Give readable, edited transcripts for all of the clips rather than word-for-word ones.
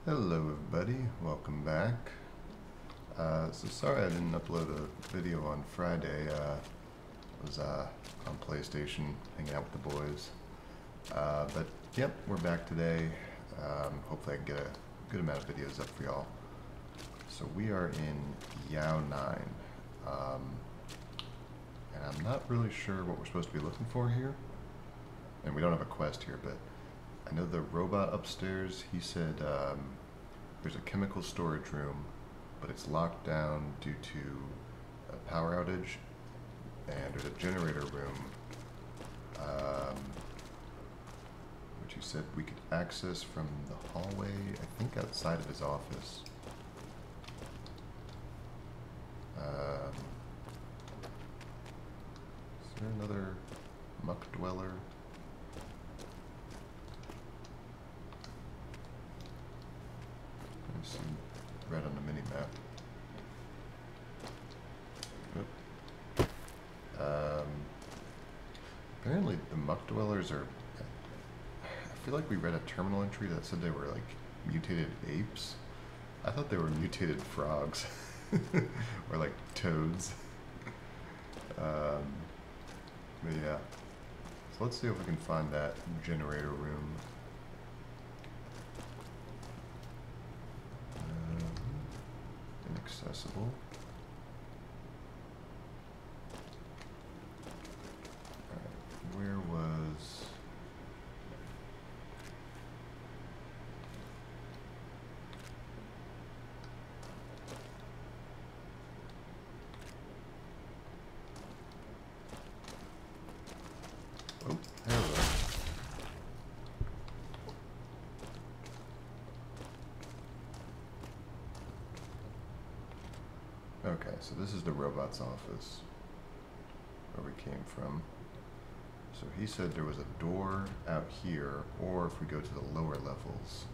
Hello everybody, welcome back. So sorry I didn't upload a video on Friday. I was on PlayStation hanging out with the boys. But yep, we're back today. Hopefully I can get a good amount of videos up for y'all. So we are in Yao 9. And I'm not really sure what we're supposed to be looking for here. And we don't have a quest here, but I know the robot upstairs, he said there's a chemical storage room, but it's locked down due to a power outage, and there's a generator room, which he said we could access from the hallway, I think outside of his office. Is there another muck dweller? I see red on the mini map. Apparently the muck dwellers are. I feel like we read a terminal entry that said they were like mutated apes. I thought they were mutated frogs or like toads. But yeah. So let's see if we can find that generator room. Inaccessible. Alright, where was... Oh, there we go. Okay, so this is the robot's office, where we came from. So he said there was a door out here, or if we go to the lower levels.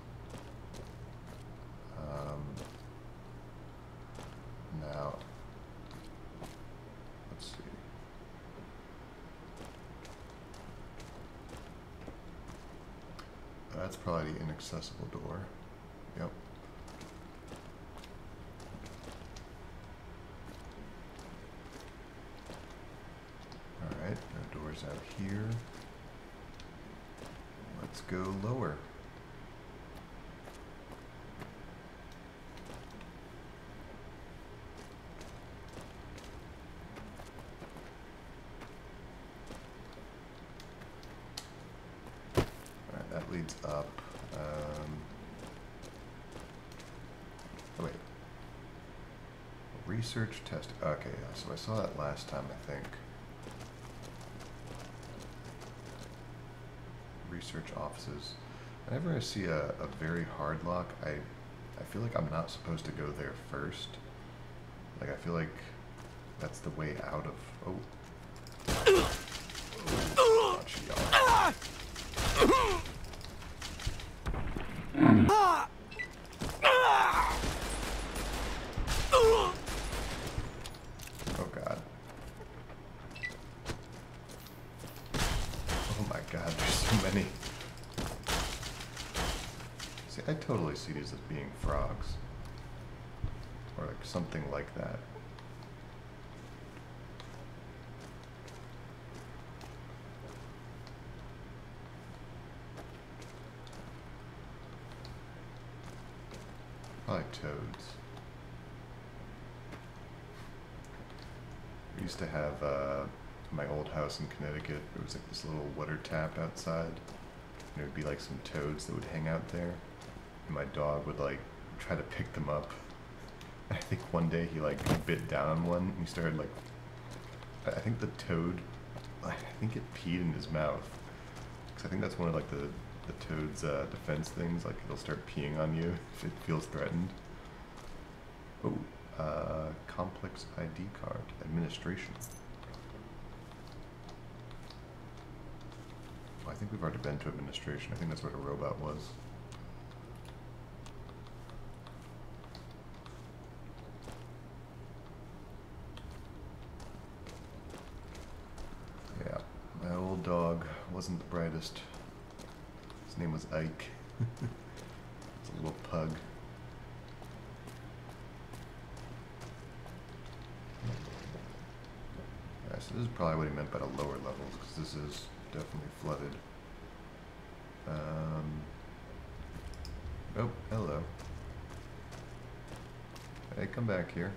Now, let's see. That's probably the inaccessible door. Yep. Alright, no doors out here. Let's go lower. Alright, that leads up. Oh wait. Research test. Okay, yeah, so I saw that last time, I think. Research offices. Whenever I see a very hard lock, I feel like I'm not supposed to go there first. Like, I feel like that's the way out of... Oh. Oh, oh god. Oh my god, there's so many. See, I totally see these as being frogs. Or like something like that. Probably toads. We used to have my old house in Connecticut. There was like this little water tap outside. And there would be like some toads that would hang out there. And my dog would like try to pick them up. I think one day he like bit down on one and he started like, I think the toad, I think it peed in his mouth. Because I think that's one of like the toad's defense things, like it'll start peeing on you if it feels threatened. Oh, complex ID card, administration. Oh, I think we've already been to administration. I think that's where the robot was. Yeah, my old dog wasn't the brightest. His name was Ike. It's a little pug. Yeah, so this is probably what he meant by the lower levels, because this is definitely flooded. Oh, hello. Hey, come back here.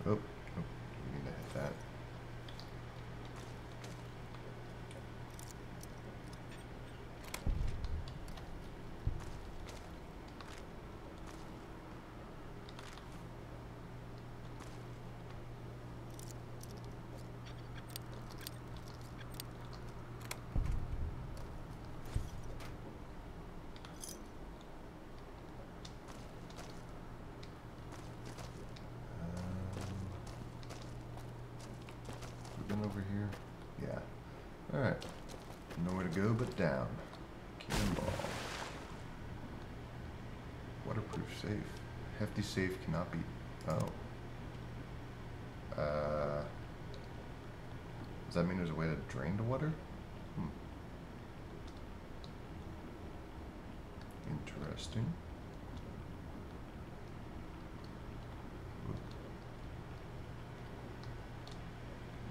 Oh, we need to hit that. Over here? Yeah. Alright. Nowhere to go but down. Cannonball. Waterproof safe. Hefty safe cannot be... Oh. Does that mean there's a way to drain the water? Interesting.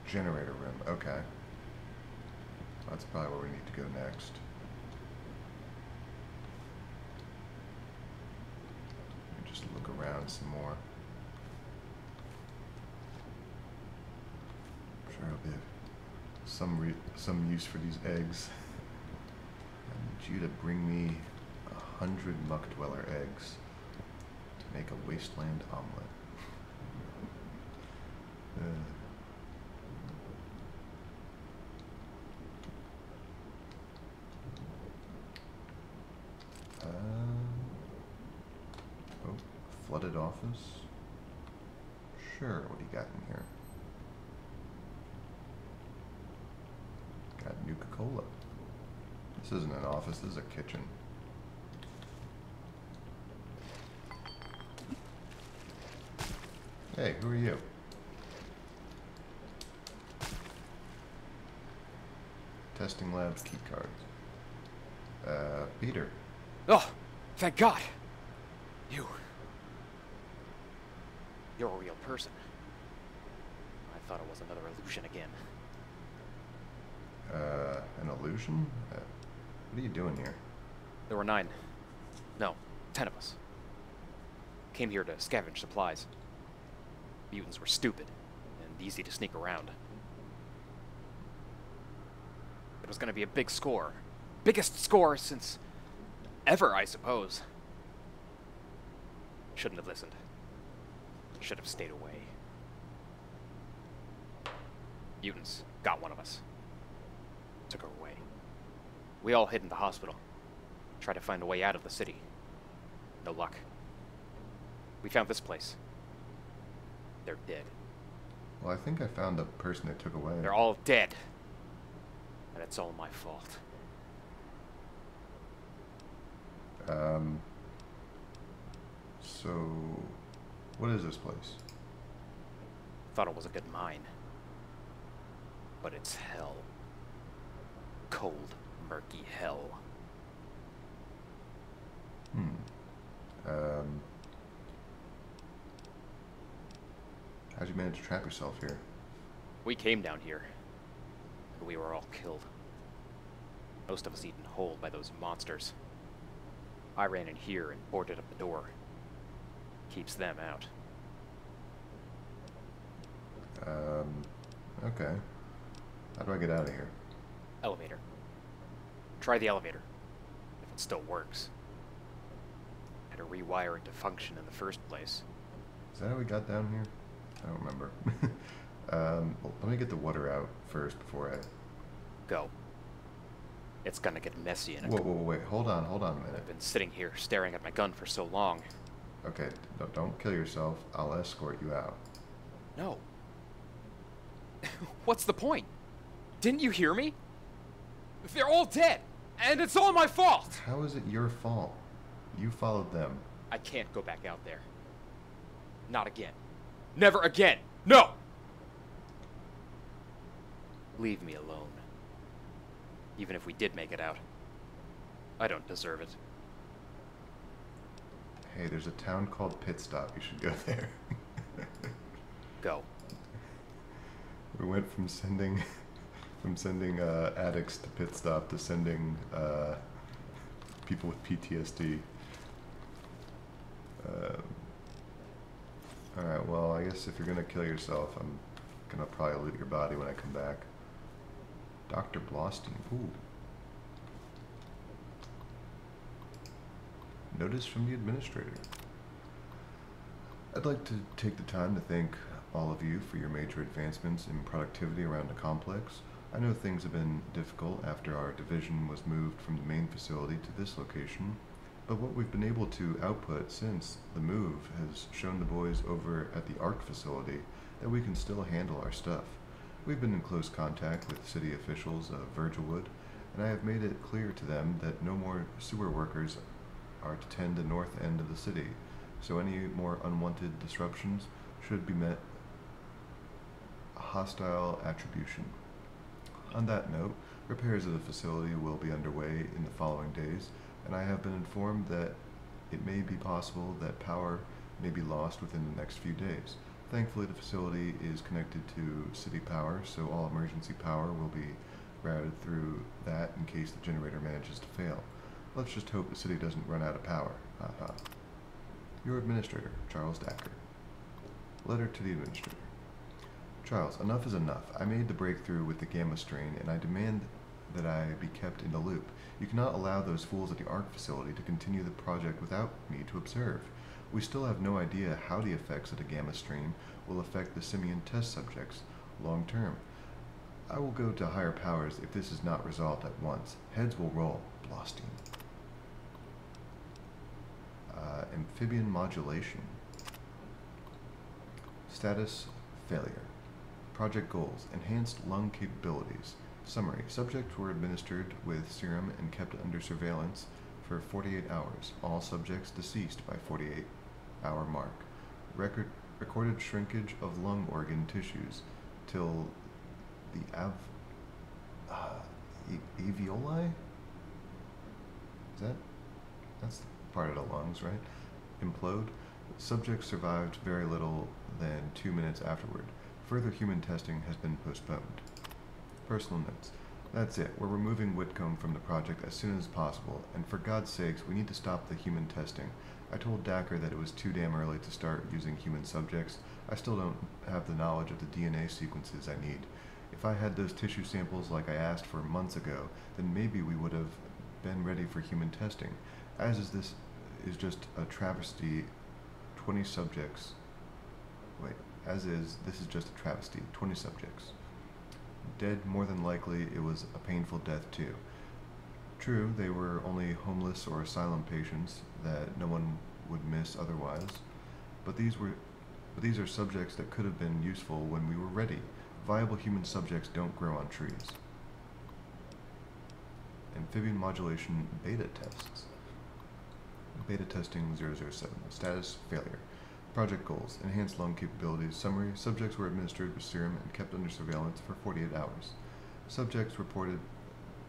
Generator room, okay. That's probably where we need to go next. Let me just look around some more. I'm sure there'll be some use for these eggs. I need you to bring me 100 muck dweller eggs to make a wasteland omelet. Oh, flooded office? Sure, what do you got in here? Got Nuka-Cola. This isn't an office, this is a kitchen. Hey, who are you? Testing labs, key cards. Peter. Oh, thank God! You're a real person. I thought it was another illusion again. An illusion? What are you doing here? There were 10 of us. Came here to scavenge supplies. Mutants were stupid and easy to sneak around. It was gonna be a big score. Biggest score since ever, I suppose. Shouldn't have listened. Should have stayed away. Mutants got one of us. Took her away. We all hid in the hospital. Tried to find a way out of the city. No luck. We found this place. They're dead. Well, I think I found the person that took away. They're all dead. And it's all my fault. So, what is this place? Thought it was a good mine. But it's hell. Cold, murky hell. How'd you manage to trap yourself here? We came down here, and we were all killed. Most of us eaten whole by those monsters. I ran in here and boarded up the door. Keeps them out. Okay. How do I get out of here? Elevator. Try the elevator. If it still works. Had to rewire it to function in the first place. Is that how we got down here? I don't remember. Well, let me get the water out first before I... Go. It's gonna get messy in a... Whoa, wait. Hold on a minute. I've been sitting here staring at my gun for so long. Okay, don't kill yourself. I'll escort you out. No. What's the point? Didn't you hear me? They're all dead, and it's all my fault! How is it your fault? You followed them. I can't go back out there. Not again. Never again! No! Leave me alone. Even if we did make it out. I don't deserve it. Hey, there's a town called Pit Stop. You should go there. Go. We went from sending addicts to Pit Stop to sending people with PTSD. Alright, well, I guess if you're gonna kill yourself, I'm gonna probably loot your body when I come back. Dr. Blaustein. Ooh. Notice from the administrator. I'd like to take the time to thank all of you for your major advancements in productivity around the complex. I know things have been difficult after our division was moved from the main facility to this location, but what we've been able to output since the move has shown the boys over at the ARC facility that we can still handle our stuff. We've been in close contact with city officials of Virgilwood, and I have made it clear to them that no more sewer workers are to tend the north end of the city, so any more unwanted disruptions should be met hostile attribution. On that note, repairs of the facility will be underway in the following days, and I have been informed that it may be possible that power may be lost within the next few days. Thankfully, the facility is connected to city power, so all emergency power will be routed through that in case the generator manages to fail. Let's just hope the city doesn't run out of power. Haha. Your administrator, Charles Dacker. Letter to the administrator. Charles, enough is enough. I made the breakthrough with the gamma strain, and I demand that I be kept in the loop. You cannot allow those fools at the ARC facility to continue the project without me to observe. We still have no idea how the effects of the gamma strain will affect the simian test subjects long term. I will go to higher powers if this is not resolved at once. Heads will roll. Blaustein. Amphibian modulation. Status failure. Project goals. Enhanced lung capabilities. Summary. Subjects were administered with serum and kept under surveillance for 48 hours. All subjects deceased by 48-hour mark. Recorded shrinkage of lung organ tissues till the alveoli? That's part of the lungs, right? Implode. Subjects survived very little than 2 minutes afterward. Further human testing has been postponed. Personal notes. That's it. We're removing Whitcomb from the project as soon as possible, and for God's sakes, we need to stop the human testing. I told Dacker that it was too damn early to start using human subjects. I still don't have the knowledge of the DNA sequences I need. If I had those tissue samples like I asked for months ago, then maybe we would have been ready for human testing. This is just a travesty. 20 subjects. Wait, this is just a travesty. 20 subjects. Dead, more than likely, it was a painful death too. True, they were only homeless or asylum patients that no one would miss otherwise, but these are subjects that could have been useful when we were ready. Viable human subjects don't grow on trees. Amphibian modulation beta tests. Beta testing 007. Status failure. Project goals. Enhanced lung capabilities. Summary. Subjects were administered with serum and kept under surveillance for 48 hours. Subjects reported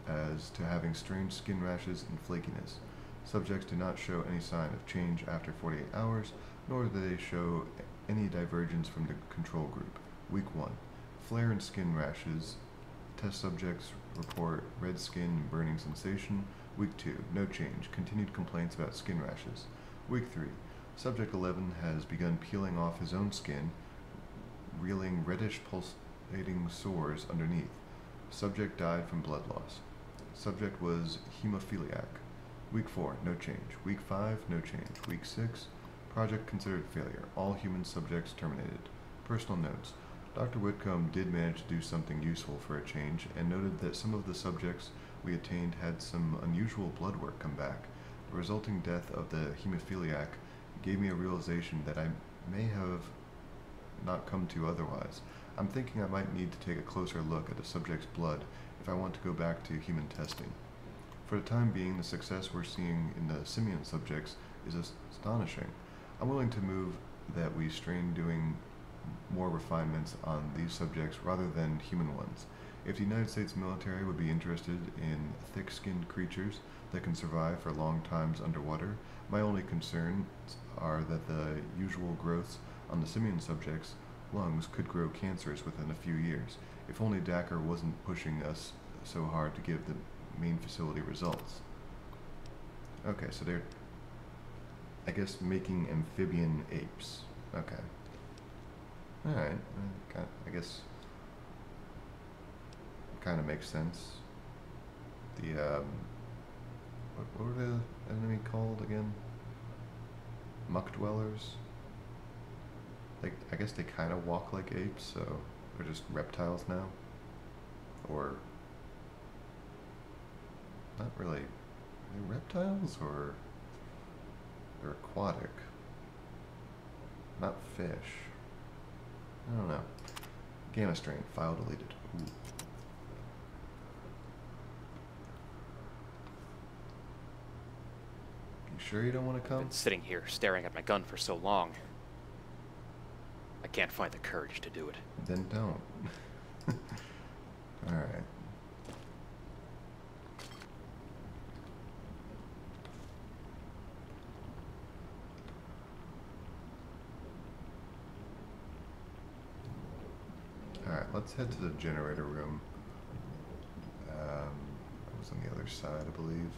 as to having strange skin rashes and flakiness. Subjects do not show any sign of change after 48 hours, nor do they show any divergence from the control group. Week 1. Flare and skin rashes. Test subjects report red skin and burning sensation. Week 2. No change. Continued complaints about skin rashes. Week 3. Subject 11 has begun peeling off his own skin, reeling reddish pulsating sores underneath. Subject died from blood loss. Subject was hemophiliac. Week 4. No change. Week 5. No change. Week 6. Project considered failure. All human subjects terminated. Personal notes. Dr. Whitcomb did manage to do something useful for a change, and noted that some of the subjects we attained had some unusual blood work come back. The resulting death of the hemophiliac gave me a realization that I may have not come to otherwise. I'm thinking I might need to take a closer look at the subject's blood if I want to go back to human testing. For the time being, the success we're seeing in the simian subjects is astonishing. I'm willing to move that we strain doing more refinements on these subjects rather than human ones. If the United States military would be interested in thick-skinned creatures that can survive for long times underwater, my only concerns are that the usual growths on the simian subjects' lungs could grow cancerous within a few years. If only Dacker wasn't pushing us so hard to give the main facility results. Okay, so they're, I guess, making amphibian apes. Okay. Alright, I guess kind of makes sense. The, what were the enemy called again? Muck dwellers? Like, I guess they kind of walk like apes, so they're just reptiles now? Or, not really, are they reptiles, or they're aquatic? Not fish. I don't know. Gamma strain, file deleted. Ooh. You sure you don't want to come? I've been sitting here staring at my gun for so long. I can't find the courage to do it. Then don't. Alright. Alright, let's head to the generator room. It was on the other side, I believe.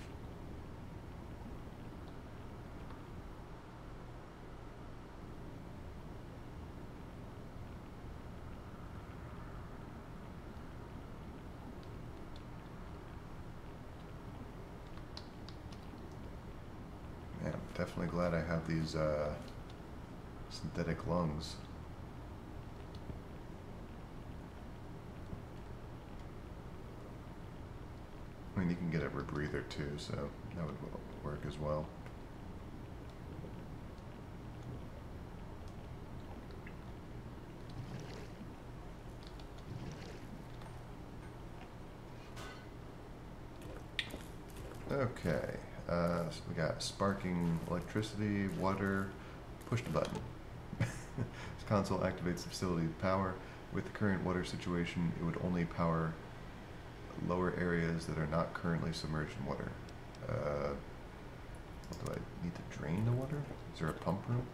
Man, I'm definitely glad I have these synthetic lungs. I mean, you can get a rebreather too, so that would work as well. Okay, so we got sparking electricity, water, push the button. This console activates the facility's power. With the current water situation, it would only power lower areas that are not currently submerged in water. What do I need to drain the water? Is there a pump room?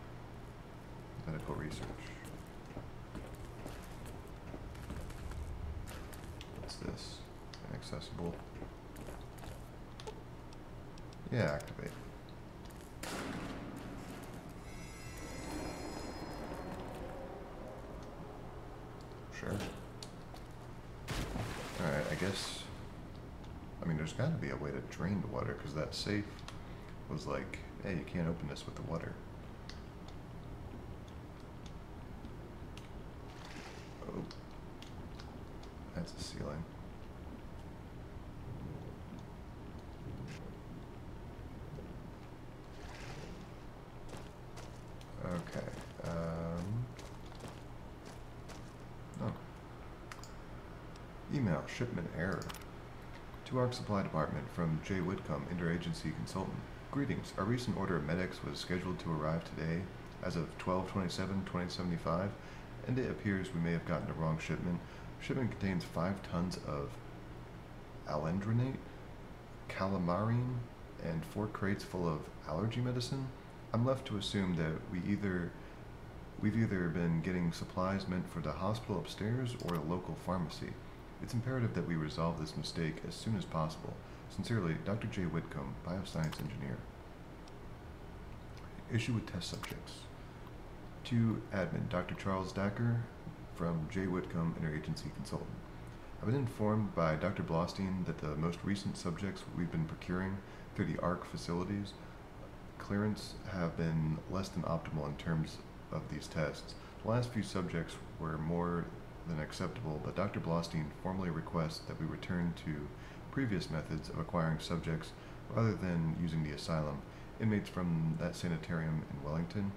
Medical research. What's this? Inaccessible. Yeah, activate. Sure. Alright, I guess, I mean, there's gotta be a way to drain the water, because that safe was like, hey, you can't open this with the water. Oh. That's a ceiling. Okay, oh. Email, shipment error. To ARC Supply Department from J. Whitcomb, Interagency Consultant. Greetings. Our recent order of medics was scheduled to arrive today as of 12/27/2075, and it appears we may have gotten the wrong shipment. Shipment contains 5 tons of alendronate, calamine, and 4 crates full of allergy medicine. I'm left to assume that we've either been getting supplies meant for the hospital upstairs or a local pharmacy. It's imperative that we resolve this mistake as soon as possible. Sincerely, Dr. J. Whitcomb, Bioscience Engineer. Issue with test subjects. To Admin, Dr. Charles Dacker from J. Whitcomb, Interagency Consultant. I've been informed by Dr. Blostein that the most recent subjects we've been procuring through the ARC facilities clearance have been less than optimal in terms of these tests. The last few subjects were more than acceptable, but Dr. Blostein formally requests that we return to previous methods of acquiring subjects rather than using the asylum. Inmates from that sanitarium in Wellington.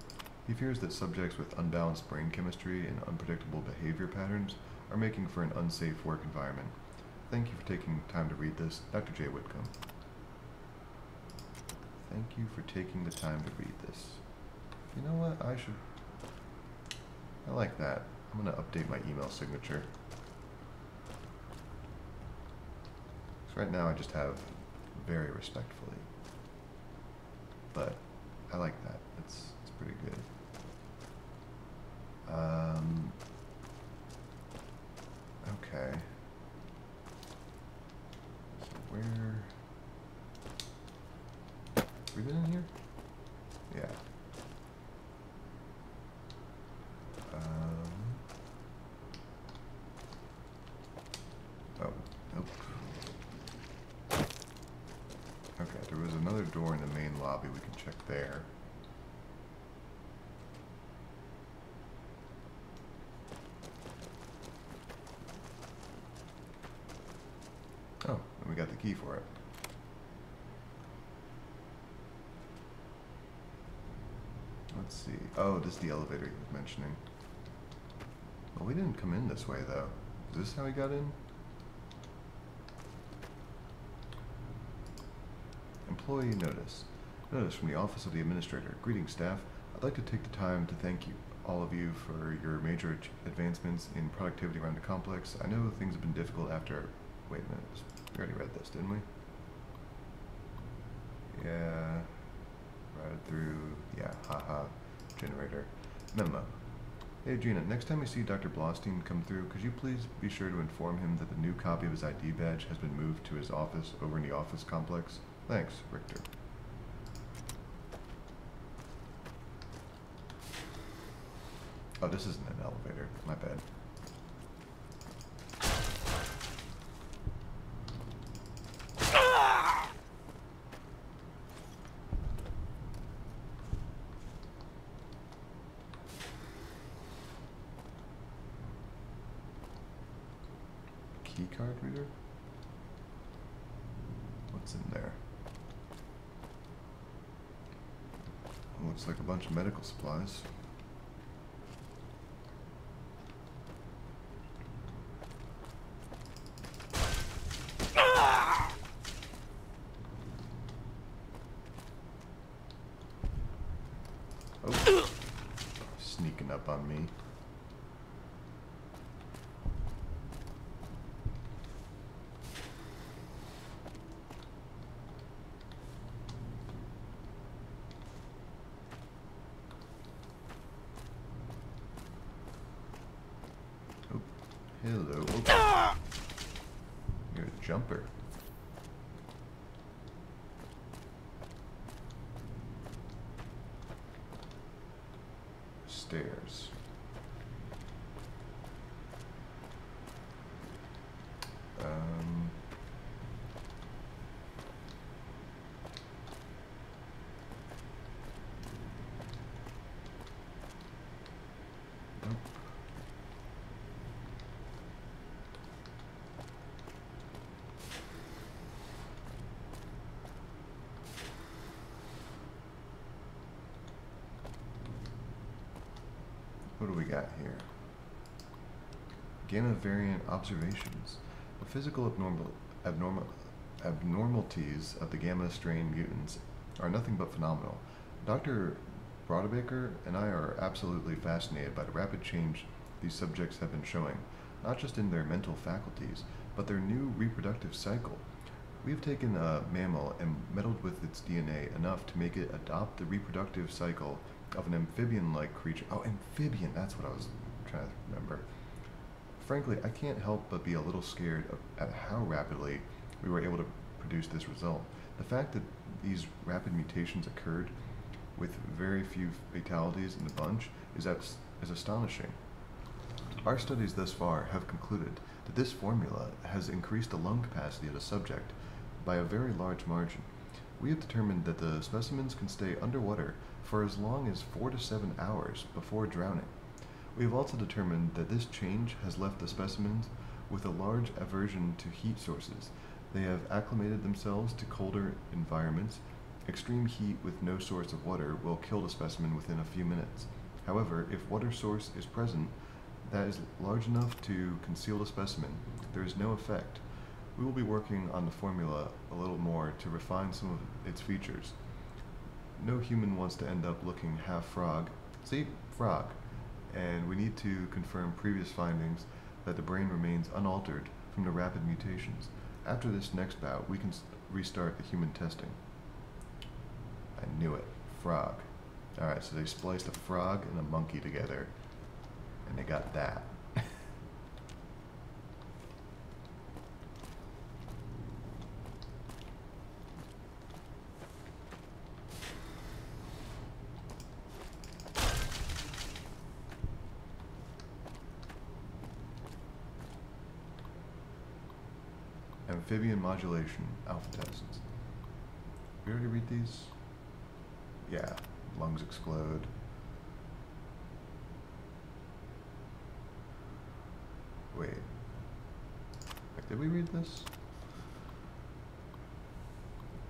He fears that subjects with unbalanced brain chemistry and unpredictable behavior patterns are making for an unsafe work environment. Thank you for taking time to read this. Dr. J. Whitcomb. Thank you for taking the time to read this. You know what? I should I like that. I'm gonna update my email signature. So right now I just have very respectfully. But I like that. It's pretty good. Okay. So where... we been in here? Yeah. Oh, nope. Okay, there was another door in the main lobby. We can check there. Oh, and we got the key for it. Let's see. Oh, this is the elevator he was mentioning. Well, we didn't come in this way, though. Is this how we got in? Employee notice. Notice from the Office of the Administrator. Greetings, staff. I'd like to take the time to thank you, all of you, for your major advancements in productivity around the complex. I know things have been difficult after... Wait a minute. We already read this, didn't we? Yeah. Right through... Yeah, haha. Generator. Memo. Hey, Gina, next time you see Dr. Blostein come through, could you please be sure to inform him that the new copy of his ID badge has been moved to his office over in the office complex? Thanks, Richter. Oh, this isn't an elevator. My bad. Key card reader? What's in there? Looks like a bunch of medical supplies. Oh, sneaking up on me. Oh, hello. Oh. You're a jumper. Stairs. Nope. What do we got here? Gamma variant observations. The physical abnormalities of the gamma strain mutants are nothing but phenomenal. Dr. Brodebaker and I are absolutely fascinated by the rapid change these subjects have been showing, not just in their mental faculties, but their new reproductive cycle. We have taken a mammal and meddled with its DNA enough to make it adopt the reproductive cycle of an amphibian-like creature. Oh, amphibian, that's what I was trying to remember. Frankly, I can't help but be a little scared at how rapidly we were able to produce this result. The fact that these rapid mutations occurred with very few fatalities in the bunch is astonishing. Our studies thus far have concluded that this formula has increased the lung capacity of the subject by a very large margin. We have determined that the specimens can stay underwater for as long as 4 to 7 hours before drowning. We have also determined that this change has left the specimens with a large aversion to heat sources. They have acclimated themselves to colder environments. Extreme heat with no source of water will kill the specimen within a few minutes. However, if water source is present that is large enough to conceal the specimen, there is no effect. We will be working on the formula a little more to refine some of its features. No human wants to end up looking half frog, see, frog, and we need to confirm previous findings that the brain remains unaltered from the rapid mutations. After this next bout, we can restart the human testing. I knew it. Frog. Alright, so they spliced a frog and a monkey together, and they got that. Amphibian modulation, alpha tests. We already read these? Yeah, lungs explode. Wait, did we read this?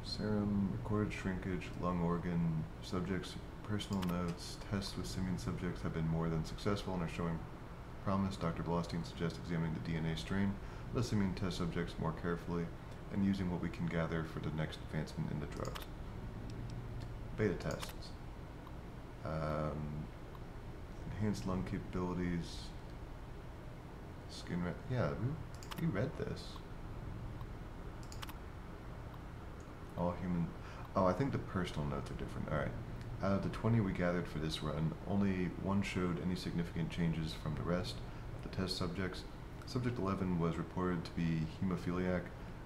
Serum, recorded shrinkage, lung organ, subjects' personal notes, tests with simian subjects have been more than successful and are showing promise. Dr. Blostein suggests examining the DNA strain of the simian test subjects more carefully and using what we can gather for the next advancement in the drugs. Beta tests. Enhanced lung capabilities. Yeah, we read this. All human. Oh, I think the personal notes are different. Alright. Out of the 20 we gathered for this run, only one showed any significant changes from the rest of the test subjects. Subject 11 was reported to be hemophiliac.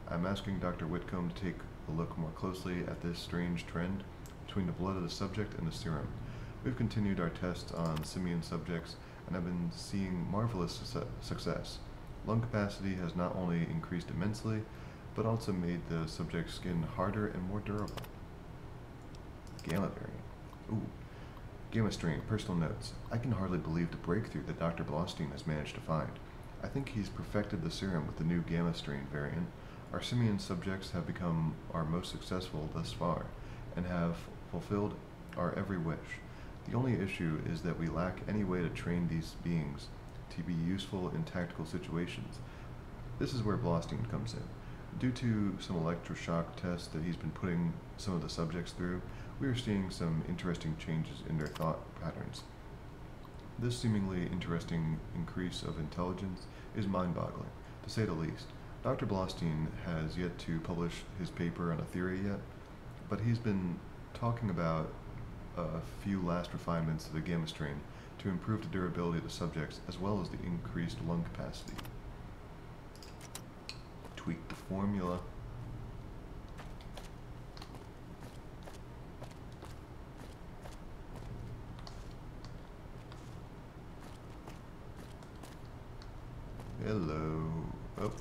I'm asking Dr. Whitcomb to take a look more closely at this strange trend between the blood of the subject and the serum. We've continued our tests on simian subjects and have been seeing marvelous success. Lung capacity has not only increased immensely, but also made the subject's skin harder and more durable. Gamma variant. Ooh. Gamma strain, personal notes. I can hardly believe the breakthrough that Dr. Blostein has managed to find. I think he's perfected the serum with the new gamma strain variant. Our simian subjects have become our most successful thus far, and have fulfilled our every wish. The only issue is that we lack any way to train these beings to be useful in tactical situations. This is where Blostein comes in. Due to some electroshock tests that he's been putting some of the subjects through, we are seeing some interesting changes in their thought patterns. This seemingly interesting increase of intelligence is mind-boggling, to say the least. Dr. Blostein has yet to publish his paper on a theory yet, but he's been talking about a few last refinements to the gamma strain to improve the durability of the subjects as well as the increased lung capacity. Tweak the formula. Hello. Oh.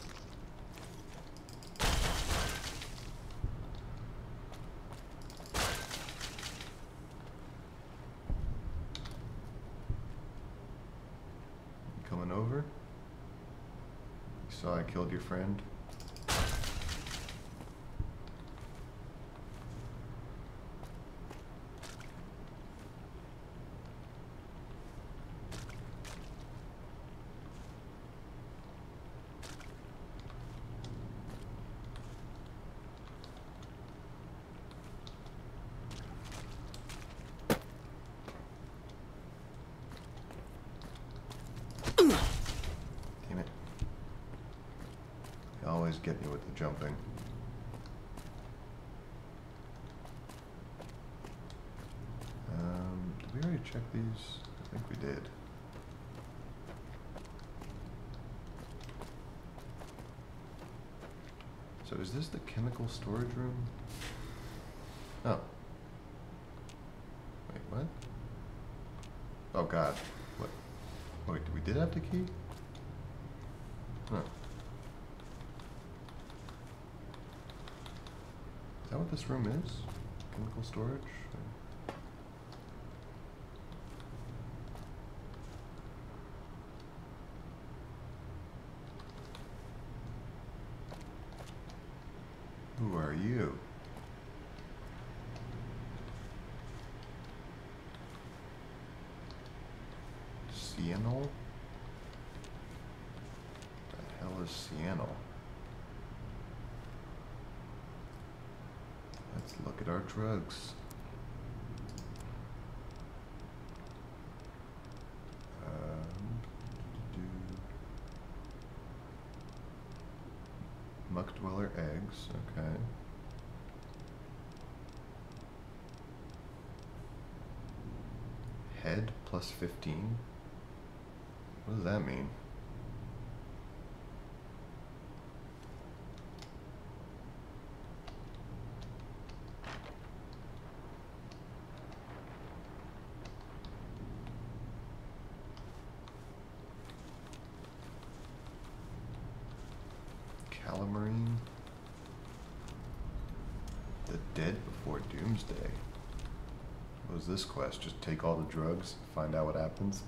Coming over? You saw I killed your friend? Damn it. You always get me with the jumping. Did we already check these? I think we did. So is this the chemical storage room? Oh. Wait, what? Oh god. What? Wait, we did have the key? Huh. Is that what this room is? Chemical storage? Who are you? Cyanol? The hell is cyanol? Let's look at our drugs. Dweller eggs, okay. Head plus 15? What does that mean? Calamarine? The dead before doomsday. What was this quest? Just take all the drugs, find out what happens?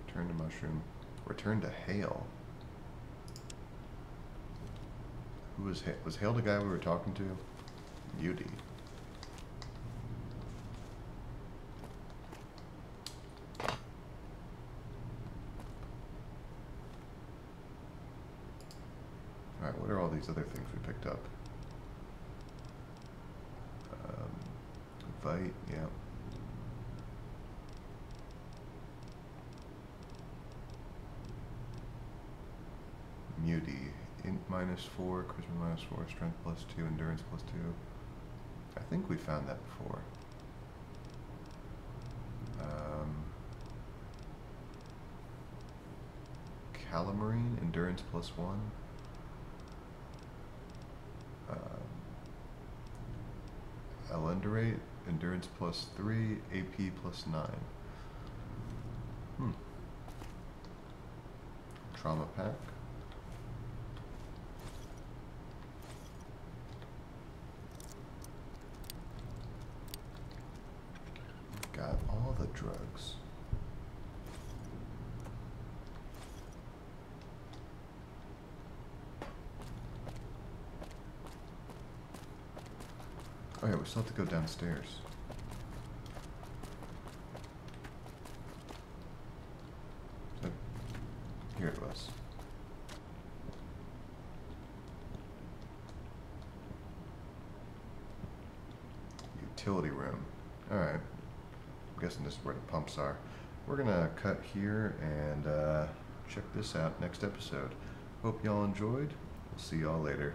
Return to mushroom. Return to Hale. Who was Hale? Was Hale the guy we were talking to? Beauty. Alright, what are all these other things we picked up? Vite, yeah. Muty, int -4, charisma -4, strength +2, endurance +2. I think we found that before. Calamarine, endurance +1. Elenderate, endurance +3, AP +9. Trauma pack. Got all the drugs. Oh yeah, we still have to go downstairs. So, here it was. Utility room. Alright. I'm guessing this is where the pumps are. We're gonna cut here and check this out next episode. Hope y'all enjoyed. We'll see y'all later.